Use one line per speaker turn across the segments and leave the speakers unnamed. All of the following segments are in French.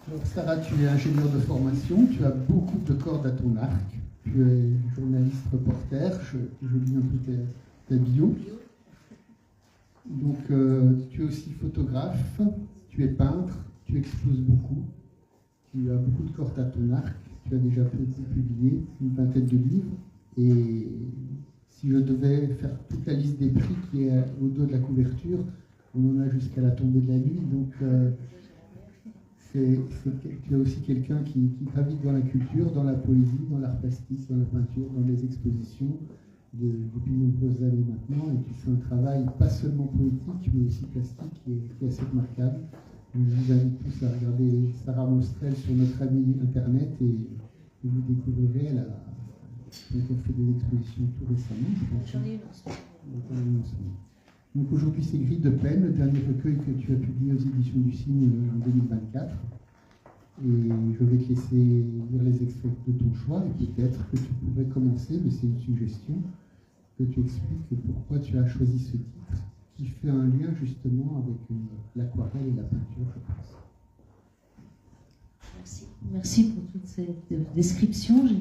Alors Sarah, tu es ingénieure de formation, tu as beaucoup de cordes à ton arc, tu es journaliste reporter, je lis un peu ta bio. Donc tu es aussi photographe, tu es peintre, tu exposes beaucoup, tu as beaucoup de cordes à ton arc, tu as déjà publié une vingtaine de livres, et si je devais faire toute la liste des prix qui est au dos de la couverture, on en a jusqu'à la tombée de la nuit, donc tu es aussi quelqu'un qui gravite dans la culture, dans la poésie, dans l'art plastique, dans la peinture, dans les expositions, depuis de nombreuses années maintenant, et tu fais un travail pas seulement poétique, mais aussi plastique, qui est assez remarquable. Je vous invite tous à regarder Sarah Mostrel sur notre ami Internet, et vous découvrirez. Elle a fait des expositions tout récemment.
J'en ai une en ce moment.
Donc aujourd'hui, c'est Gris de peine, le dernier recueil que tu as publié aux éditions du Cygne en 2024. Et je vais te laisser lire les extraits de ton choix, et peut-être que tu pourrais commencer, mais c'est une suggestion, que tu expliques pourquoi tu as choisi ce titre, qui fait un lien justement avec l'aquarelle et la peinture, je pense.
Merci pour toute cette description. J'ai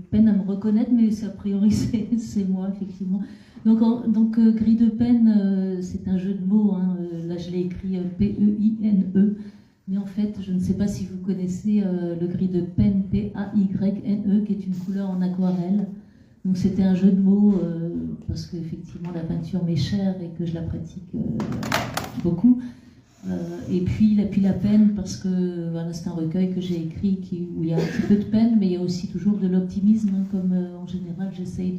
peine à me reconnaître, mais a priori c'est moi, effectivement. Donc Gris de peine, c'est un jeu de mots. Hein. Là, je l'ai écrit P-E-I-N-E. Mais en fait, je ne sais pas si vous connaissez le gris de peine, P-A-Y-N-E, qui est une couleur en aquarelle. Donc c'était un jeu de mots, parce qu'effectivement la peinture m'est chère et que je la pratique beaucoup. Et puis la peine, parce que voilà, c'est un recueil que j'ai écrit où il y a un petit peu de peine, mais il y a aussi toujours de l'optimisme, hein, comme en général j'essaye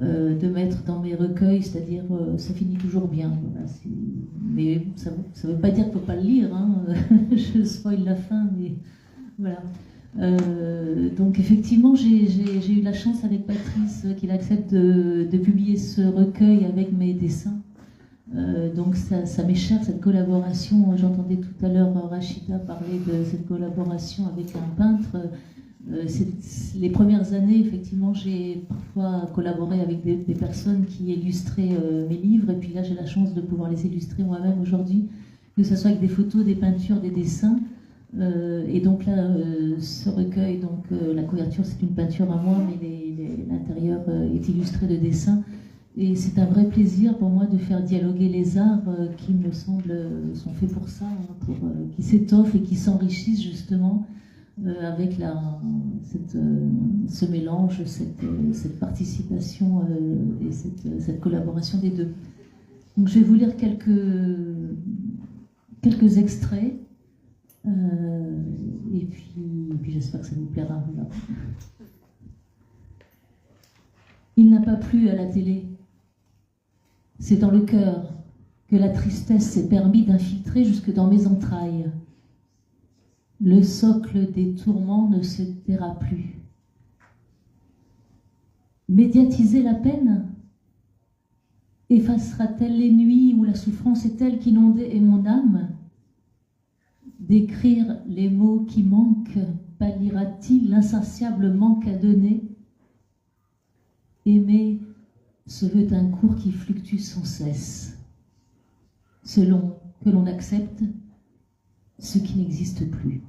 de mettre dans mes recueils, c'est-à-dire ça finit toujours bien. Voilà, mais ça ne veut pas dire qu'il ne faut pas le lire, hein. Je spoil la fin, mais voilà. Donc effectivement, j'ai eu la chance avec Patrice qu'il accepte de publier ce recueil avec mes dessins. Donc ça m'est cher, cette collaboration. J'entendais tout à l'heure Rachida parler de cette collaboration avec un peintre. Les premières années, effectivement, j'ai parfois collaboré avec des personnes qui illustraient mes livres, et puis là j'ai la chance de pouvoir les illustrer moi-même aujourd'hui, que ce soit avec des photos, des peintures, des dessins. Et donc là, ce recueil, donc la couverture c'est une peinture à moi, mais l'intérieur est illustré de dessins. Et c'est un vrai plaisir pour moi de faire dialoguer les arts qui me semblent sont faits pour ça, hein, qui s'étoffent et qui s'enrichissent justement avec ce mélange, cette participation et cette collaboration des deux. Donc je vais vous lire quelques extraits et puis j'espère que ça vous plaira. Voilà. Il n'a pas plu à la télé. C'est dans le cœur que la tristesse s'est permis d'infiltrer jusque dans mes entrailles. Le socle des tourments ne se taira plus. Médiatiser la peine effacera-t-elle les nuits où la souffrance est telle qu'inondée est mon âme? D'écrire les mots qui manquent palliera-t-il l'insatiable manque à donner? Aimer se veut un cours qui fluctue sans cesse, selon que l'on accepte ce qui n'existe plus.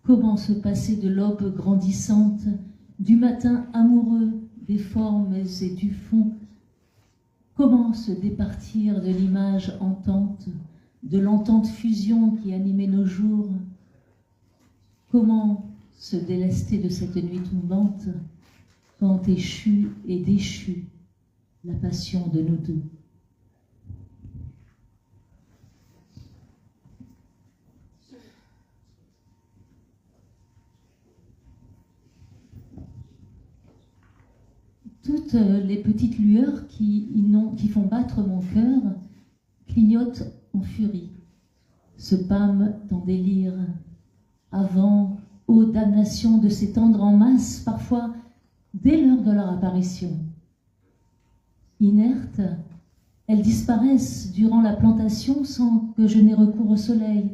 Comment se passer de l'aube grandissante, du matin amoureux, des formes et du fond? Comment se départir de l'image entente, de l'entente fusion qui animait nos jours? Comment se délester de cette nuit tombante quand échue et déchue la passion de nous deux? Toutes les petites lueurs qui font battre mon cœur clignotent en furie, se pâment en délire, avant, ô damnation, de s'étendre en masse, parfois dès l'heure de leur apparition. Inertes, elles disparaissent durant la plantation sans que je n'ai recours au soleil,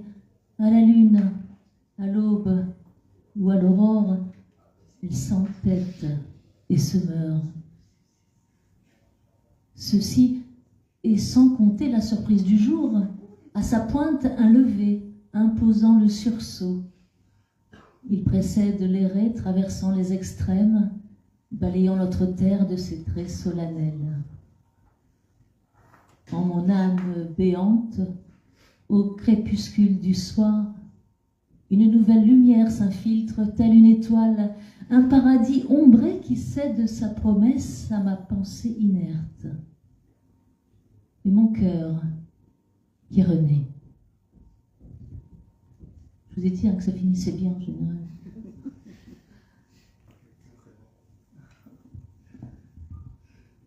à la lune, à l'aube ou à l'aurore. Elles s'entêtent et se meurt. Ceci est sans compter la surprise du jour, à sa pointe un lever, imposant le sursaut. Il précède l'érée traversant les extrêmes, balayant notre terre de ses traits solennels. En mon âme béante, au crépuscule du soir, une nouvelle lumière s'infiltre, telle une étoile, un paradis ombré qui cède sa promesse à ma pensée inerte. Et mon cœur qui renaît. Je vous ai dit que ça finissait bien en général.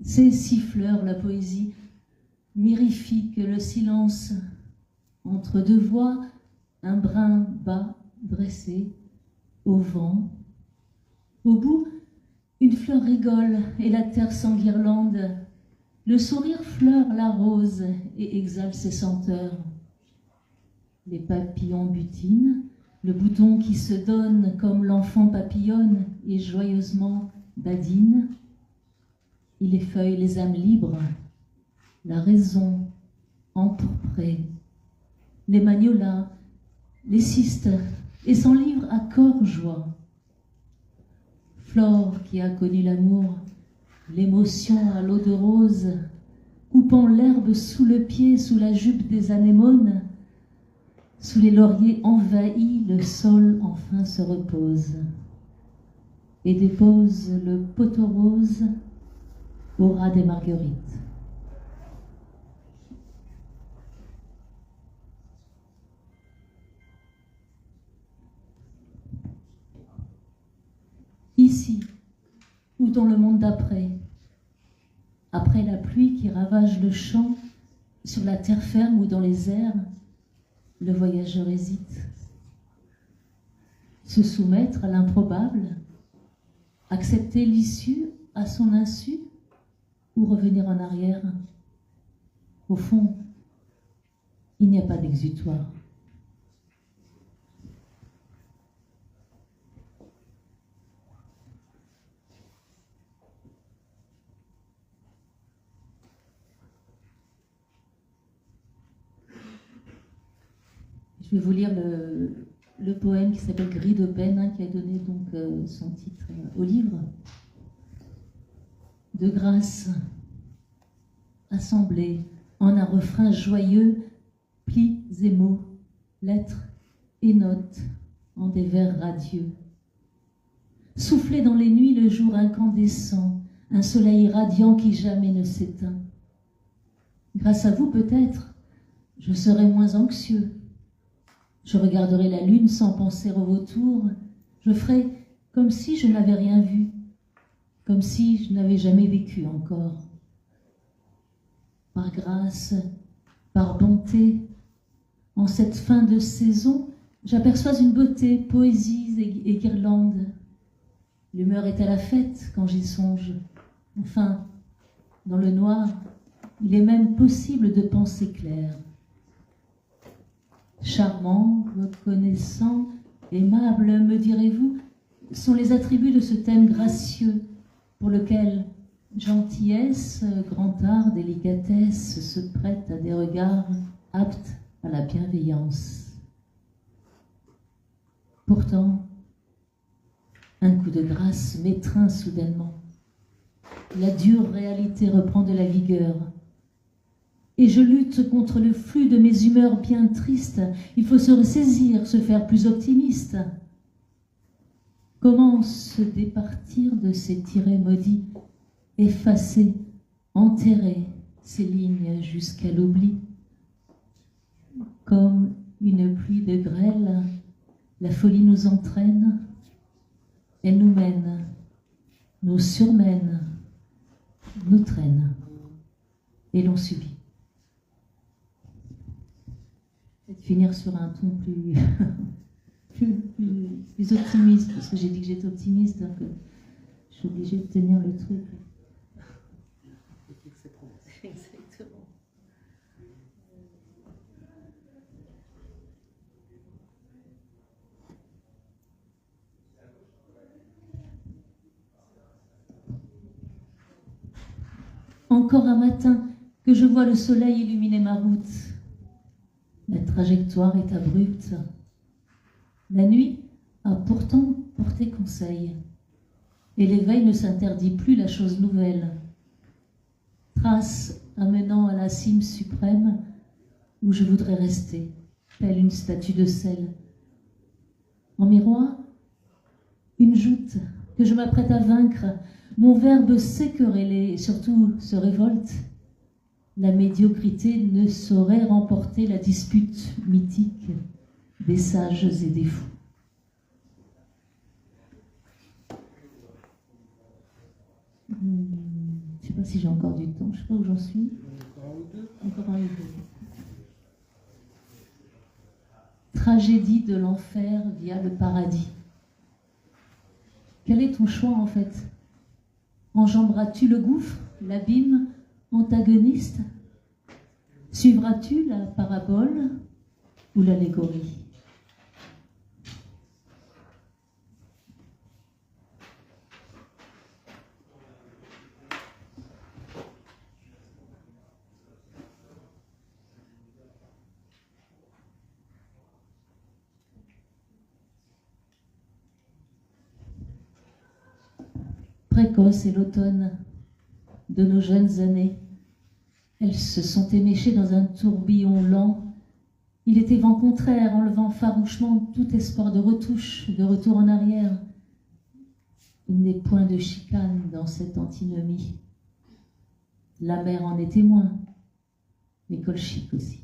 Ces siffleurs, la poésie, mirifique le silence entre deux voix, un brin bas dressé au vent. Au bout, une fleur rigole et la terre s'enguirlande. Le sourire fleure la rose et exhale ses senteurs. Les papillons butinent, le bouton qui se donne comme l'enfant papillonne et joyeusement badine. Il effeuille les âmes libres, la raison empourprée, les magnolas, les cystes et son livre à corps joie. Flore qui a connu l'amour, l'émotion à l'eau de rose, coupant l'herbe sous le pied, sous la jupe des anémones, sous les lauriers envahis, le sol enfin se repose et dépose le poteau rose au ras des marguerites. Ici, ou dans le monde d'après, après la pluie qui ravage le champ, sur la terre ferme ou dans les airs, le voyageur hésite. Se soumettre à l'improbable, accepter l'issue à son insu, ou revenir en arrière. Au fond, il n'y a pas d'exutoire. Je vais vous lire le poème qui s'appelle Gris de peine, hein, qui a donné donc son titre au livre. De grâce, assemblés en un refrain joyeux, plis et mots, lettres et notes en des vers radieux. Soufflez dans les nuits le jour incandescent, un soleil radiant qui jamais ne s'éteint. Grâce à vous peut-être, je serai moins anxieux. Je regarderai la lune sans penser au vautour. Je ferai comme si je n'avais rien vu, comme si je n'avais jamais vécu encore. Par grâce, par bonté, en cette fin de saison, j'aperçois une beauté, poésie et guirlande. L'humeur est à la fête quand j'y songe. Enfin, dans le noir, il est même possible de penser clair. Charmant, reconnaissant, aimable, me direz-vous, sont les attributs de ce thème gracieux pour lequel gentillesse, grand art, délicatesse se prêtent à des regards aptes à la bienveillance. Pourtant, un coup de grâce m'étreint soudainement. La dure réalité reprend de la vigueur. Et je lutte contre le flux de mes humeurs bien tristes. Il faut se ressaisir, se faire plus optimiste. Comment se départir de ces tirets maudits, effacer, enterrer ces lignes jusqu'à l'oubli? Comme une pluie de grêle, la folie nous entraîne, elle nous mène, nous surmène, nous traîne, et l'on subit. Finir sur un ton plus optimiste, parce que j'ai dit que j'étais optimiste, donc je suis obligée de tenir le truc. Exactement. Encore un matin que je vois le soleil illuminer ma route. La trajectoire est abrupte. La nuit a pourtant porté conseil. Et l'éveil ne s'interdit plus la chose nouvelle. Trace amenant à la cime suprême où je voudrais rester, telle une statue de sel. En miroir, une joute que je m'apprête à vaincre. Mon verbe sait quereller et surtout se révolte. La médiocrité ne saurait remporter la dispute mythique des sages et des fous. Je ne sais pas si j'ai encore du temps, je ne sais pas où j'en suis. Encore un ou deux. Tragédie de l'enfer via le paradis. Quel est ton choix en fait? Enjamberas-tu le gouffre, l'abîme antagoniste? Suivras-tu la parabole ou l'allégorie? Précoce est l'automne de nos jeunes années. Elles se sont éméchées dans un tourbillon lent. Il était vent contraire, enlevant farouchement tout espoir de retouche, de retour en arrière. Il n'est point de chicane dans cette antinomie. La mer en est témoin, mais colchique aussi.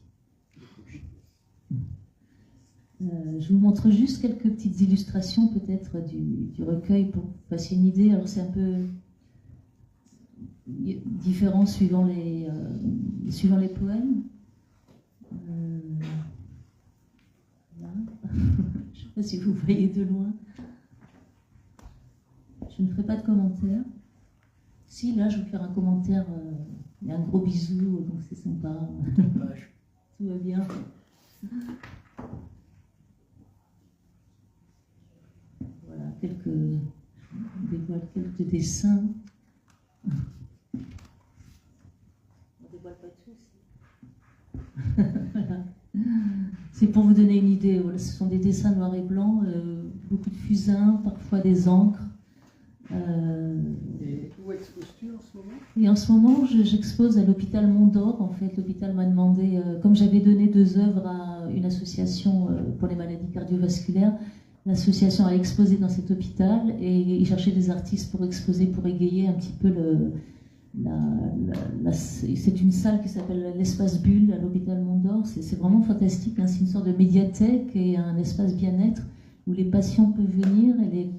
Je vous montre juste quelques petites illustrations peut-être du recueil pour que vous fassiez une idée. Alors c'est un peu différent suivant les poèmes. Là. Je ne sais pas si vous voyez de loin. Je ne ferai pas de commentaire. Si, là, je vais vous faire un commentaire. Il y a un gros bisou, donc c'est sympa. Tout va bien. Voilà, je dévoile quelques dessins. On ne dévoile pas tout aussi. Voilà. C'est pour vous donner une idée. Voilà, ce sont des dessins noirs et blancs, beaucoup de fusains, parfois des encres.
Et où exposes-tu en ce moment?
Et en ce moment, j'expose à l'hôpital Mont-d'Or. En fait, l'hôpital m'a demandé, comme j'avais donné 2 œuvres à une association pour les maladies cardiovasculaires, l'association a exposé dans cet hôpital et ils cherchaient des artistes pour exposer, pour égayer un petit peu c'est une salle qui s'appelle l'Espace Bulle à l'hôpital Mont-d'Or. C'est vraiment fantastique, hein. C'est une sorte de médiathèque et un espace bien-être où les patients peuvent venir et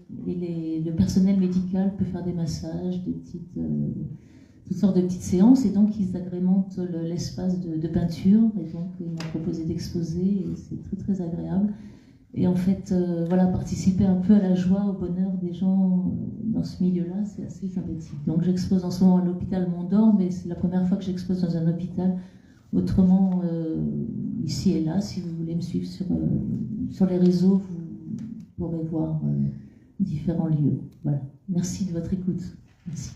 le personnel médical peut faire des massages, toutes sortes de petites séances, et donc ils agrémentent l'espace de peinture, et donc ils m'ont proposé d'exposer, et c'est très très agréable. Et en fait, voilà, participer un peu à la joie, au bonheur des gens dans ce milieu-là, c'est assez sympathique. Donc j'expose en ce moment à l'hôpital Mont-d'Or, mais c'est la première fois que j'expose dans un hôpital. Autrement, ici et là, si vous voulez me suivre sur les réseaux, vous pourrez voir différents lieux. Voilà. Merci de votre écoute. Merci.